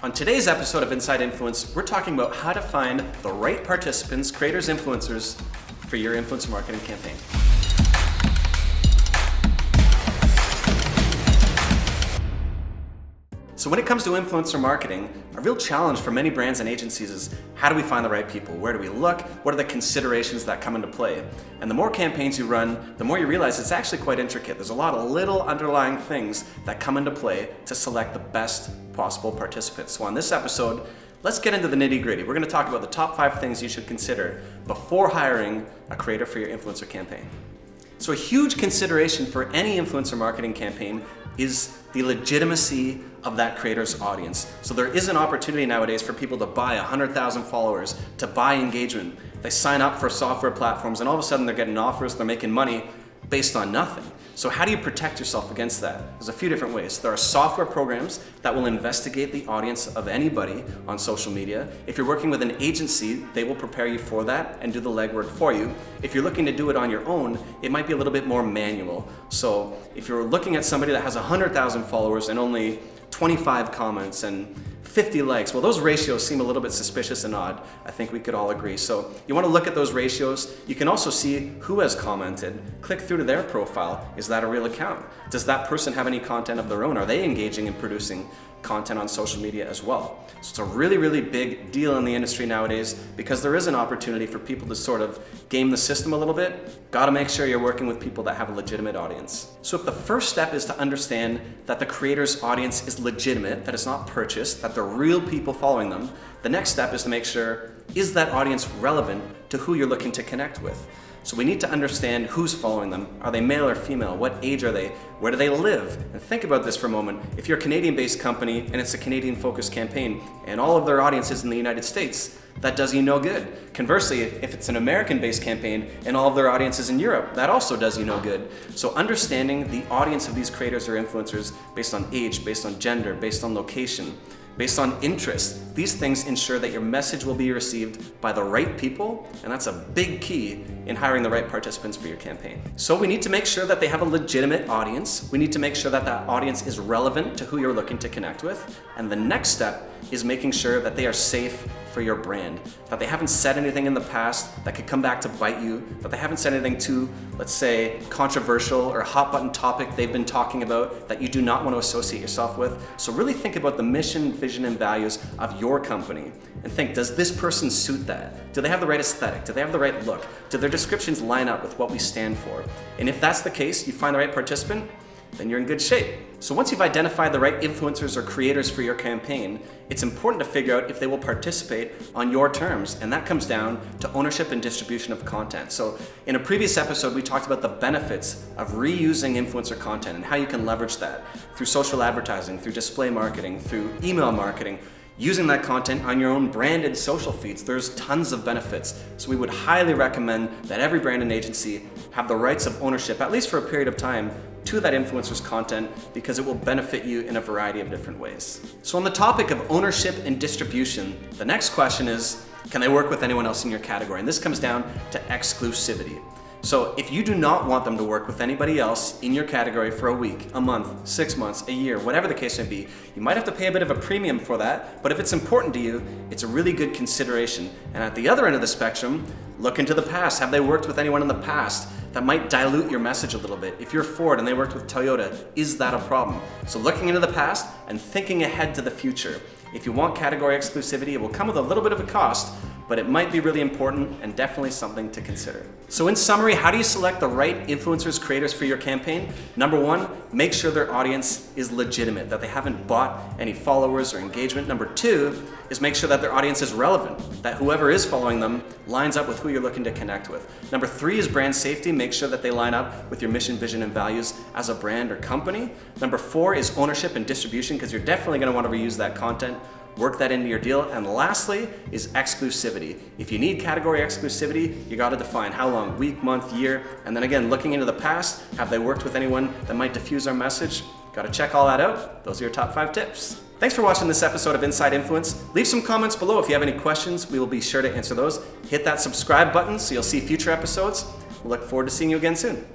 On today's episode of Inside Influence, we're talking about how to find the right participants, creators, influencers for your influencer marketing campaign. So when it comes to influencer marketing, a real challenge for many brands and agencies is how do we find the right people? Where do we look? What are the considerations that come into play? And the more campaigns you run, the more you realize it's actually quite intricate. There's a lot of little underlying things that come into play to select the best possible participants. So on this episode, let's get into the nitty-gritty. We're going to talk about the top 5 things you should consider before hiring a creator for your influencer campaign. So a huge consideration for any influencer marketing campaign is the legitimacy of that creator's audience. So there is an opportunity nowadays for people to buy 100,000 followers, to buy engagement. They sign up for software platforms and all of a sudden they're getting offers, they're making money based on nothing. So how do you protect yourself against that? There's a few different ways. There are software programs that will investigate the audience of anybody on social media. If you're working with an agency, they will prepare you for that and do the legwork for you. If you're looking to do it on your own, it might be a little bit more manual. So if you're looking at somebody that has 100,000 followers and only 25 comments and 50 likes, well, those ratios seem a little bit suspicious and odd. I think we could all agree. So you want to look at those ratios. You can also see who has commented. Click through to their profile. Is that a real account? Does that person have any content of their own? Are they engaging in producing content on social media as well? So it's a really, really big deal in the industry nowadays because there is an opportunity for people to sort of game the system a little bit. Got to make sure you're working with people that have a legitimate audience. So if the first step is to understand that the creator's audience is legitimate, that it's not purchased, that they're real people following them, the next step is to make sure, is that audience relevant to who you're looking to connect with? So we need to understand who's following them. Are they male or female? What age are they? Where do they live? And think about this for a moment. If you're a Canadian-based company and it's a Canadian-focused campaign and all of their audience is in the United States, that does you no good. Conversely, if it's an American-based campaign and all of their audience is in Europe, that also does you no good. So understanding the audience of these creators or influencers based on age, based on gender, based on location, based on interest, these things ensure that your message will be received by the right people, and that's a big key in hiring the right participants for your campaign. So we need to make sure that they have a legitimate audience. We need to make sure that that audience is relevant to who you're looking to connect with. And the next step is making sure that they are safe for your brand, that they haven't said anything in the past that could come back to bite you, that they haven't said anything too, let's say, controversial or a hot button topic they've been talking about that you do not want to associate yourself with. So really think about the mission, vision, and values of your company and think, does this person suit that? Do they have the right aesthetic? Do they have the right look? Do their descriptions line up with what we stand for? And if that's the case, you find the right participant, then you're in good shape. So once you've identified the right influencers or creators for your campaign, it's important to figure out if they will participate on your terms, and that comes down to ownership and distribution of content. So in a previous episode, we talked about the benefits of reusing influencer content and how you can leverage that through social advertising, through display marketing, through email marketing, using that content on your own branded social feeds. There's tons of benefits. So we would highly recommend that every brand and agency have the rights of ownership, at least for a period of time, to that influencer's content because it will benefit you in a variety of different ways. So on the topic of ownership and distribution, the next question is, can they work with anyone else in your category? And this comes down to exclusivity. So if you do not want them to work with anybody else in your category for a week, a month, 6 months, a year, whatever the case may be, you might have to pay a bit of a premium for that, but if it's important to you, it's a really good consideration. And at the other end of the spectrum, look into the past. Have they worked with anyone in the past that might dilute your message a little bit? If you're Ford and they worked with Toyota, is that a problem? So looking into the past and thinking ahead to the future. If you want category exclusivity, it will come with a little bit of a cost, but it might be really important and definitely something to consider. So in summary, how do you select the right influencers, creators for your campaign? Number one, make sure their audience is legitimate, that they haven't bought any followers or engagement. Number two is make sure that their audience is relevant, that whoever is following them lines up with who you're looking to connect with. Number three is brand safety. Make sure that they line up with your mission, vision, and values as a brand or company. Number four is ownership and distribution, because you're definitely going to want to reuse that content. Work that into your deal. And lastly is exclusivity. If you need category exclusivity, you got to define how long, week, month, year, and then again, looking into the past, have they worked with anyone that might diffuse our message? Got to check all that out. Those are your top 5 tips. Thanks for watching this episode of Inside Influence. Leave some comments below if you have any questions. We will be sure to answer those. Hit that subscribe button so you'll see future episodes. We'll look forward to seeing you again soon.